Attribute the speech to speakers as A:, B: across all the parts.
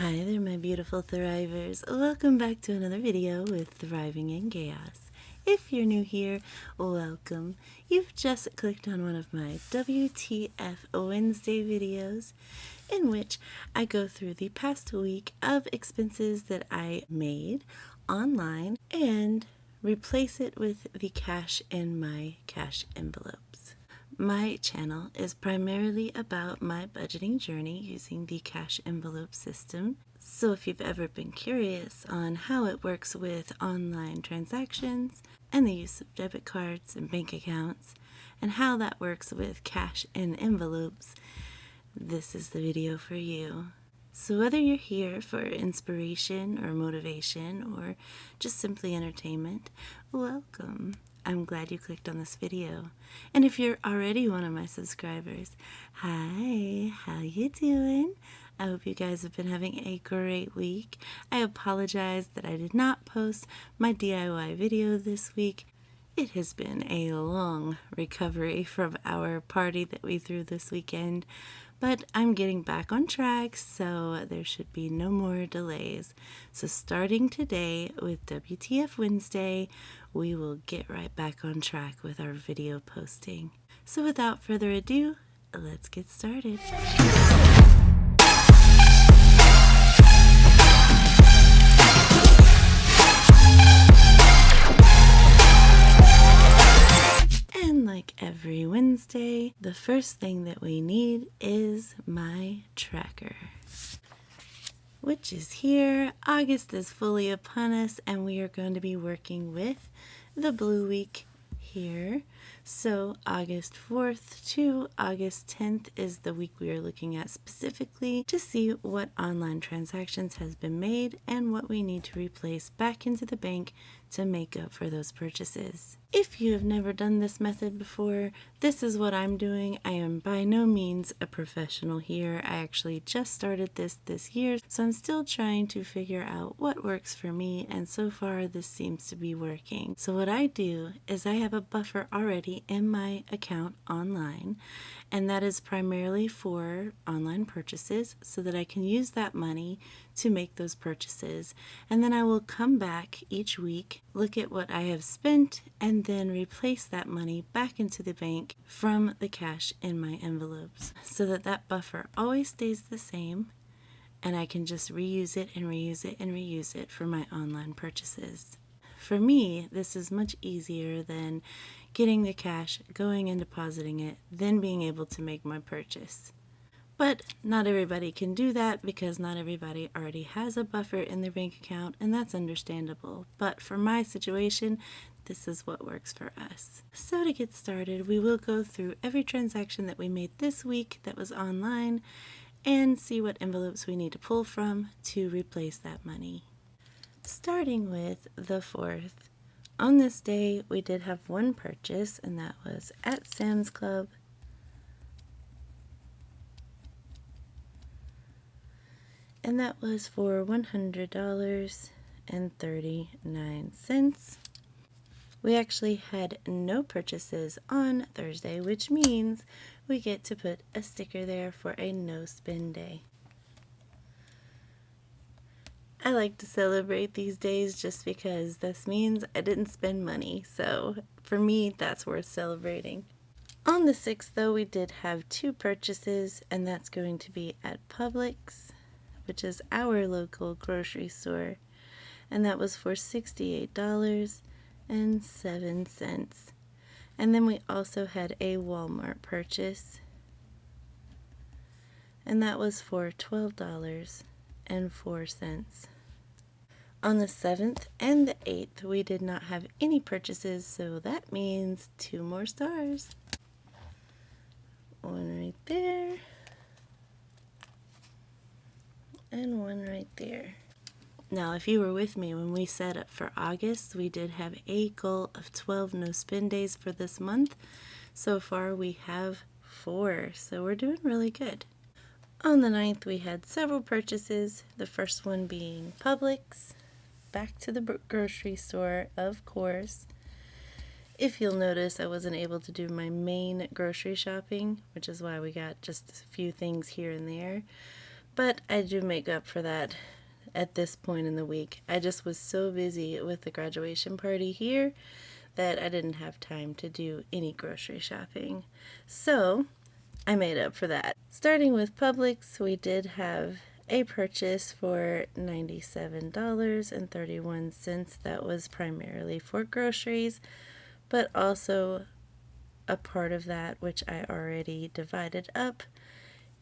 A: Hi there, my beautiful Thrivers. Welcome back to another video with Thriving in Chaos. If you're new here, welcome. You've just clicked on one of my WTF Wednesday videos in which I go through the past week of expenses that I made online and replace it with the cash in my cash envelopes. My channel is primarily about my budgeting journey using the cash envelope system. So if you've ever been curious on how it works with online transactions and the use of debit cards and bank accounts and how that works with cash in envelopes, this is the video for you. So whether you're here for inspiration or motivation or just simply entertainment, welcome. I'm glad you clicked on this video. And if you're already one of my subscribers, hi, how you doing? I hope you guys have been having a great week. I apologize that I did not post my DIY video this week. It has been a long recovery from our party that we threw this weekend, but I'm getting back on track, so there should be no more delays. So starting today with WTF Wednesday, we will get right back on track with our video posting. So without further ado, let's get started. And like every Wednesday, the first thing that we need is my tracker, which is here. August is fully upon us, and we are going to be working with the Blue Week here. So August 4th to August 10th is the week we are looking at specifically to see what online transactions has been made and what we need to replace back into the bank to make up for those purchases. If you have never done this method before, this is what I'm doing. I am by no means a professional here. I actually just started this year, so I'm still trying to figure out what works for me, and so far this seems to be working. So what I do is I have a buffer already in my account online, and that is primarily for online purchases so that I can use that money to make those purchases. And then I will come back each week, look at what I have spent, and then replace that money back into the bank from the cash in my envelopes so that that buffer always stays the same, and I can just reuse it and reuse it and reuse it for my online purchases. For me, this is much easier than getting the cash, going and depositing it, then being able to make my purchase. But not everybody can do that because not everybody already has a buffer in their bank account, and that's understandable. But for my situation, this is what works for us. So to get started, we will go through every transaction that we made this week that was online and see what envelopes we need to pull from to replace that money. Starting with the 4th. On this day, we did have one purchase, and that was at Sam's Club. And that was for $100.39. We actually had no purchases on Thursday, which means we get to put a sticker there for a no spend day. I like to celebrate these days just because this means I didn't spend money, so for me that's worth celebrating. On the 6th though, we did have two purchases, and that's going to be at Publix, which is our local grocery store, and that was for $68.07. And then we also had a Walmart purchase, and that was for $12.04. On the 7th and the 8th, we did not have any purchases, so that means two more stars. One right there, and one right there. Now, if you were with me when we set up for August, we did have a goal of 12 no spend days for this month. So far, we have 4, so we're doing really good. On the 9th, we had several purchases, the first one being Publix, back to the grocery store, of course. If you'll notice, I wasn't able to do my main grocery shopping, which is why we got just a few things here and there. But I do make up for that at this point in the week. I just was so busy with the graduation party here that I didn't have time to do any grocery shopping. So I made up for that. Starting with Publix, we did have a purchase for $97.31. That was primarily for groceries, but also a part of that, which I already divided up,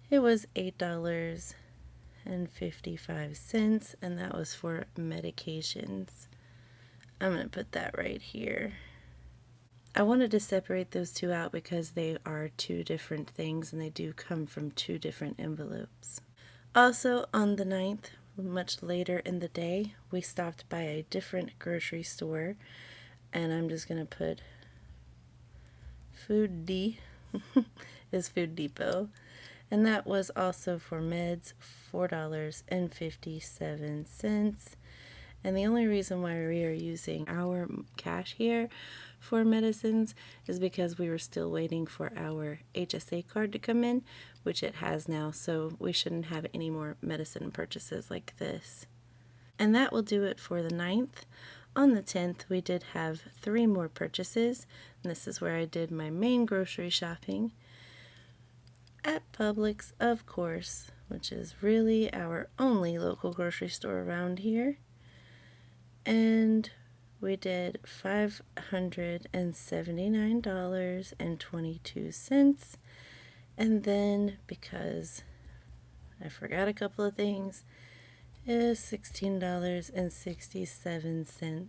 A: it was $8.55, and that was for medications. I'm going to put that right here. I wanted to separate those two out because they are two different things and they do come from two different envelopes. Also, on the 9th, much later in the day, we stopped by a different grocery store, and I'm just going to put Food D is Food Depot, and that was also for meds, $4.57. And the only reason why we are using our cash here for medicines is because we were still waiting for our HSA card to come in, which it has now, so we shouldn't have any more medicine purchases like this. And that will do it for the 9th. On the 10th, we did have 3 more purchases, and this is where I did my main grocery shopping at Publix, of course, which is really our only local grocery store around here. And we did $579.22. And then, because I forgot a couple of things, is $16.67.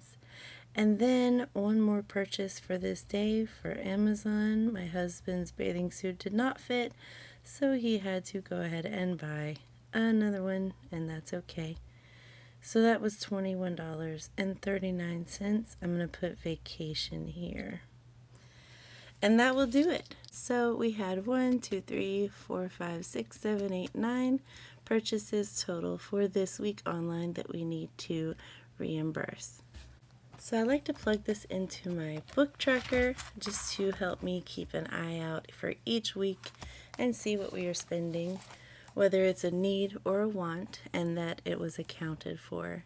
A: And then one more purchase for this day for Amazon. My husband's bathing suit did not fit, so he had to go ahead and buy another one, and that's okay. So that was $21.39. I'm going to put vacation here. And that will do it. So we had 1, 2, 3, 4, 5, 6, 7, 8, 9 purchases total for this week online that we need to reimburse. So I like to plug this into my book tracker just to help me keep an eye out for each week and see what we are spending, whether it's a need or a want, and that it was accounted for.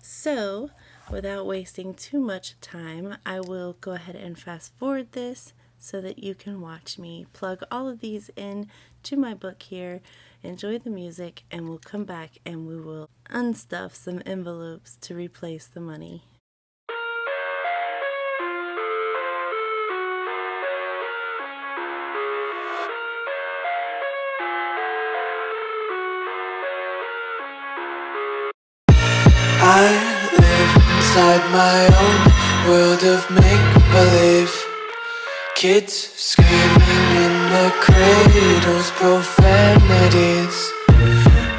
A: So, without wasting too much time, I will go ahead and fast forward this so that you can watch me plug all of these in to my book here, enjoy the music, and we'll come back and we will unstuff some envelopes to replace the money.
B: I live inside my own world of make-believe. Kids screaming in the cradles, profanities.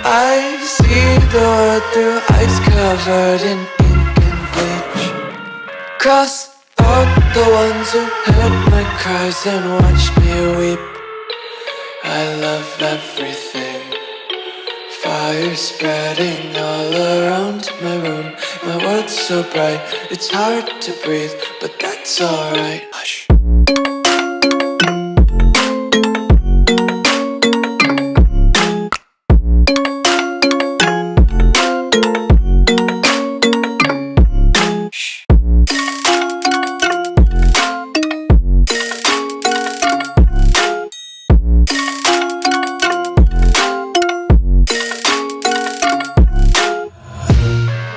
B: I see the world through eyes covered in ink and bleach. Cross out the ones who heard my cries and watched me weep. I love everything. Fire spreading all around my room. My world's so bright, it's hard to breathe, but that's alright. Hush.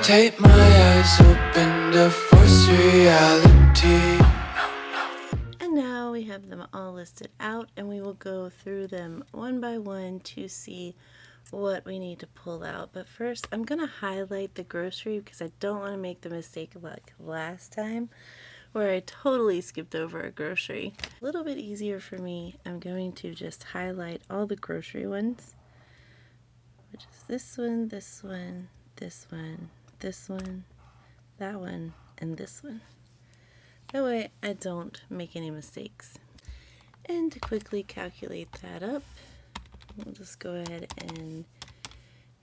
B: Take my eyes open to force reality.
A: And now we have them all listed out, and we will go through them one by one to see what we need to pull out. But first, I'm going to highlight the grocery because I don't want to make the mistake like last time where I totally skipped over a grocery. A little bit easier for me, I'm going to just highlight all the grocery ones, which is this one, this one, this one, this one, that one, and this one. That way I don't make any mistakes. And to quickly calculate that up, we'll just go ahead and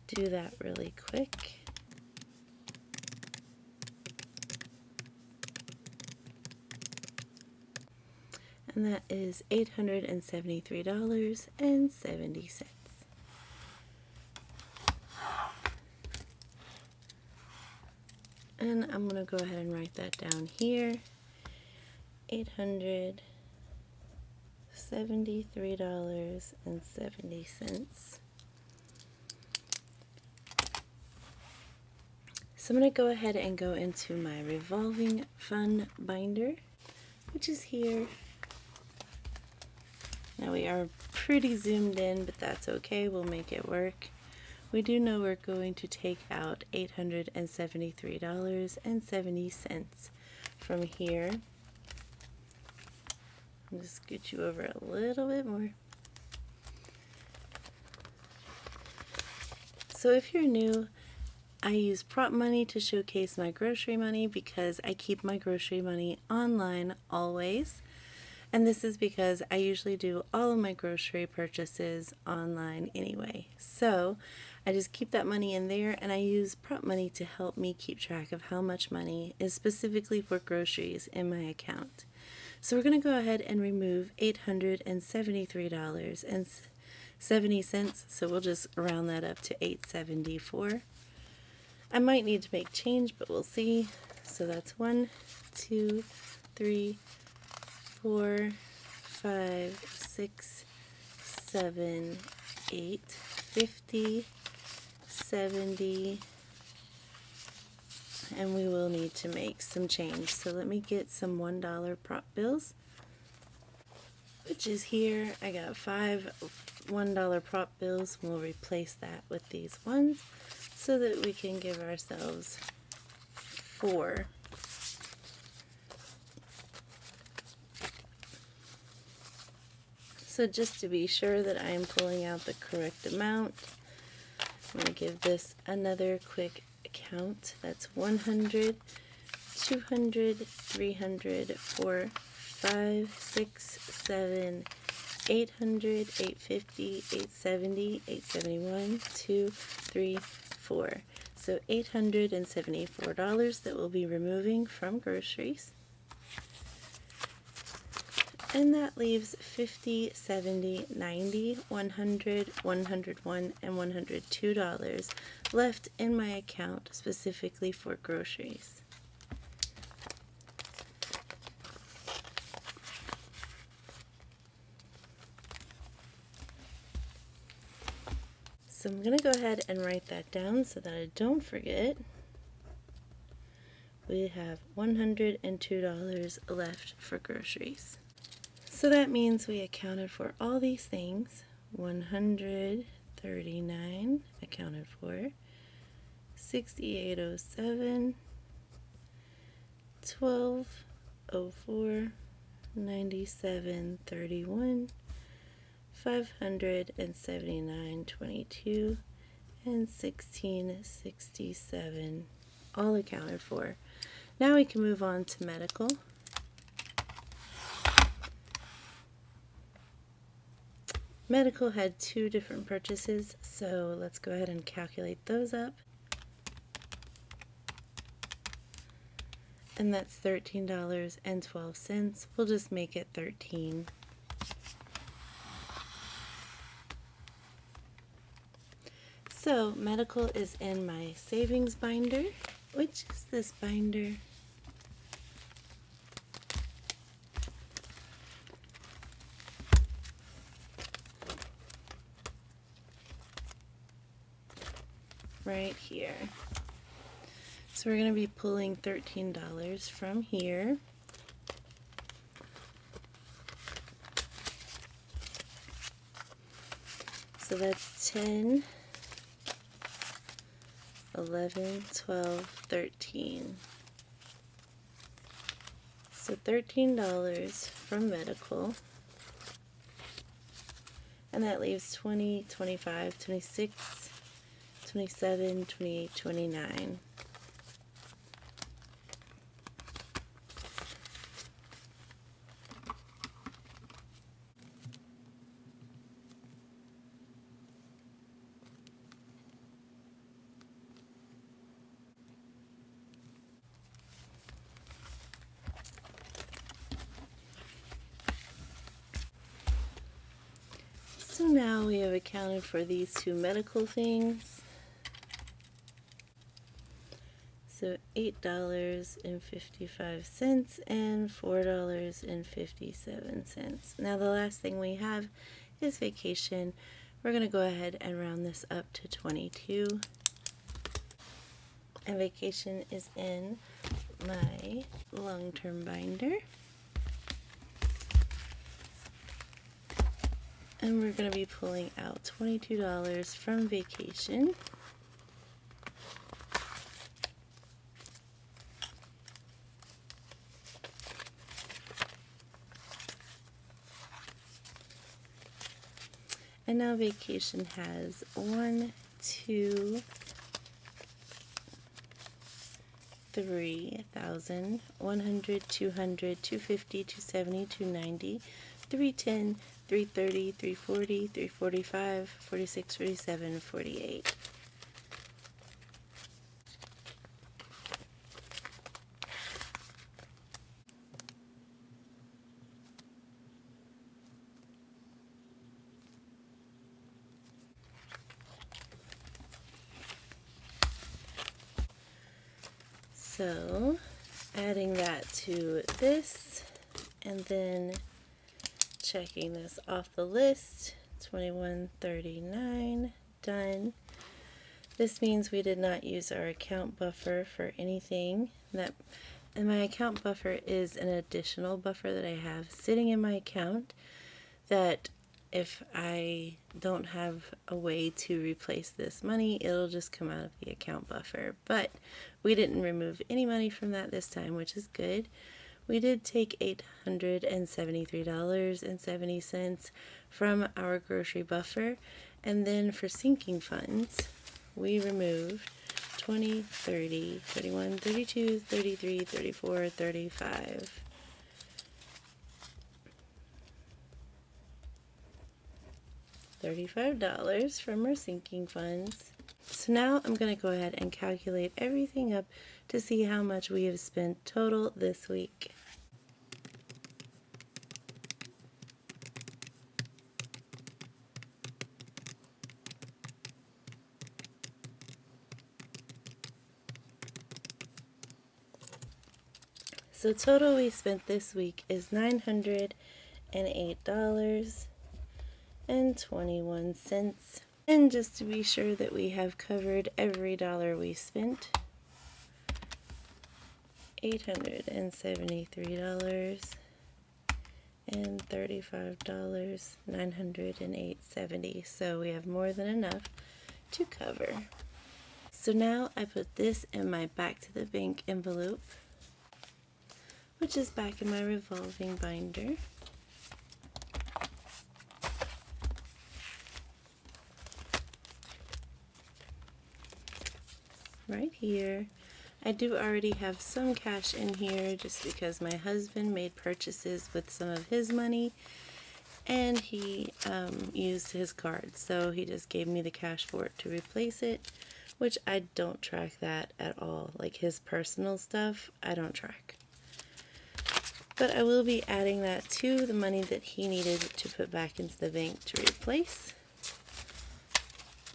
A: do that really quick. And that is $873.70. And I'm going to go ahead and write that down here. $873.70. So I'm going to go ahead and go into my revolving fund binder, which is here. Now we are pretty zoomed in, but that's okay. We'll make it work. We do know we're going to take out $873.70 from here. I'll just scoot you over a little bit more. So if you're new, I use prop money to showcase my grocery money because I keep my grocery money online always. And this is because I usually do all of my grocery purchases online anyway. So I just keep that money in there, and I use prop money to help me keep track of how much money is specifically for groceries in my account. So we're going to go ahead and remove $873.70. So we'll just round that up to $874. I might need to make change, but we'll see. So that's 1, 2, 3, 4, 5, 6, 7, 8, 50, 70, and we will need to make some change. So let me get some $1 prop bills, which is here. I got 5 $1 prop bills. We'll replace that with these ones so that we can give ourselves 4. So just to be sure that I am pulling out the correct amount, I'm going to give this another quick count. That's 100, 200, 300, 4, 5, 6, 7, 800, 850, 870, 871, 2, 3, 4. So $874 that we'll be removing from groceries. And that leaves 50, 70, 90, 100, 101, and $102 left in my account specifically for groceries. So I'm going to go ahead and write that down so that I don't forget. We have $102 left for groceries. So that means we accounted for all these things. 139 accounted for, 6807, 1204, 9731, 579.22, and 1667 all accounted for. Now we can move on to medical. Medical had 2 different purchases, so let's go ahead and calculate those up. And that's $13.12. We'll just make it 13. So medical is in my savings binder, which is this binder. Right here. So we're going to be pulling $13 from here. So that's 10, 11, 12, 13. So $13 from medical. And that leaves 20, 25, 26, 27, 28, 29. So now we have accounted for these 2 medical things. So $8.55 and $4.57. Now the last thing we have is vacation. We're going to go ahead and round this up to 22. And vacation is in my long-term binder. And we're going to be pulling out $22 from vacation. And now vacation has 1, 2, 3,000, 100, 200, 250, 270, 290, 310, 330, 340, 345, 46, 47, 48. So adding that to this and then checking this off the list, 2139, done. This means we did not use our account buffer for anything. And my account buffer is an additional buffer that I have sitting in my account that if I don't have a way to replace this money, it'll just come out of the account buffer. But we didn't remove any money from that this time, which is good. We did take $873.70 from our grocery buffer, and then for sinking funds, we removed 20, 30, 31, 32, 33, 34, 35. $35 from our sinking funds. So now I'm going to go ahead and calculate everything up to see how much we have spent total this week. So total we spent this week is $908.21. And just to be sure that we have covered every dollar we spent, $873 and $35, $908.70. So we have more than enough to cover. So now I put this in my back to the bank envelope, which is back in my revolving binder. Right here. I do already have some cash in here just because my husband made purchases with some of his money and he used his card, so he just gave me the cash for it to replace it, which I don't track that at all. Like his personal stuff, I don't track. But I will be adding that to the money that he needed to put back into the bank to replace.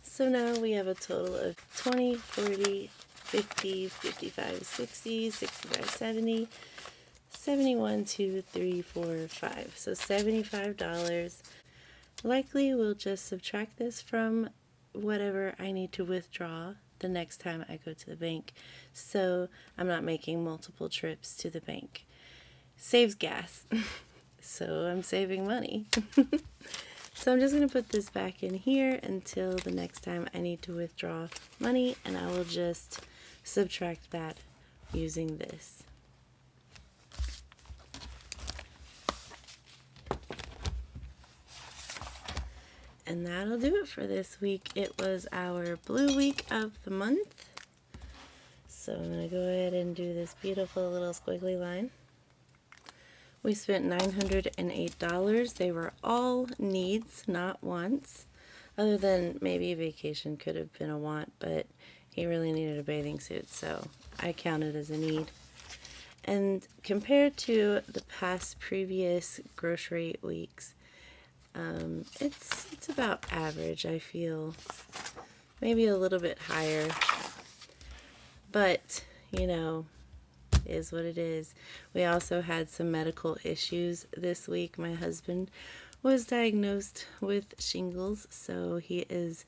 A: So now we have a total of 20, 40, 50, 55, 60, 65, 70, 71, 2, 3, 4, 5. So $75. Likely we'll just subtract this from whatever I need to withdraw the next time I go to the bank, so I'm not making multiple trips to the bank. Saves gas, so I'm saving money. So I'm just going to put this back in here until the next time I need to withdraw money, and I will just subtract that using this. And that'll do it for this week. It was our blue week of the month. So I'm going to go ahead and do this beautiful little squiggly line. We spent $908. They were all needs, not wants. Other than maybe vacation could have been a want, but he really needed a bathing suit, so I count it as a need. And compared to the past previous grocery weeks, it's about average, I feel. Maybe a little bit higher. But, you know, is what it is. We also had some medical issues this week. My husband was diagnosed with shingles, so he is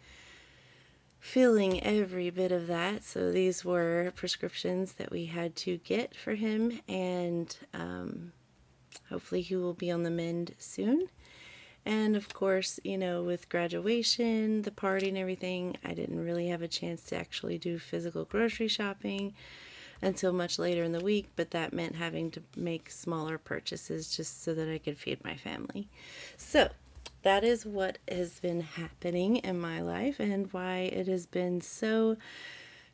A: feeling every bit of that. So these were prescriptions that we had to get for him, and hopefully he will be on the mend soon. And of course, you know, with graduation, the party and everything, I didn't really have a chance to actually do physical grocery shopping until much later in the week, but that meant having to make smaller purchases just so that I could feed my family. So that is what has been happening in my life and why it has been so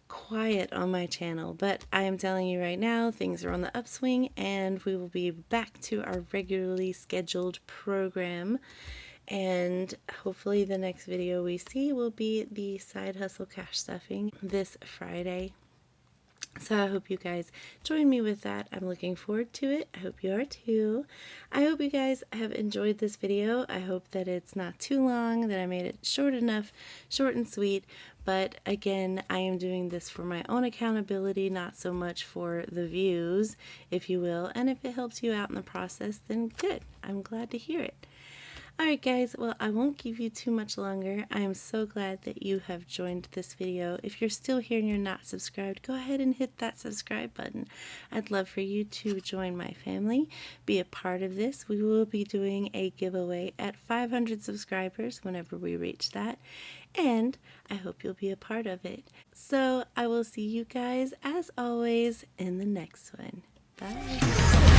A: quiet on my channel. But I am telling you right now, things are on the upswing and we will be back to our regularly scheduled program. And hopefully the next video we see will be the side hustle cash stuffing this Friday. So I hope you guys join me with that. I'm looking forward to it. I hope you are too. I hope you guys have enjoyed this video. I hope that it's not too long, that I made it short enough, short and sweet. But again, I am doing this for my own accountability, not so much for the views, if you will. And if it helps you out in the process, then good. I'm glad to hear it. Alright guys, well I won't keep you too much longer. I am so glad that you have joined this video. If you're still here and you're not subscribed, go ahead and hit that subscribe button. I'd love for you to join my family, be a part of this. We will be doing a giveaway at 500 subscribers whenever we reach that, and I hope you'll be a part of it. So I will see you guys as always in the next one. Bye!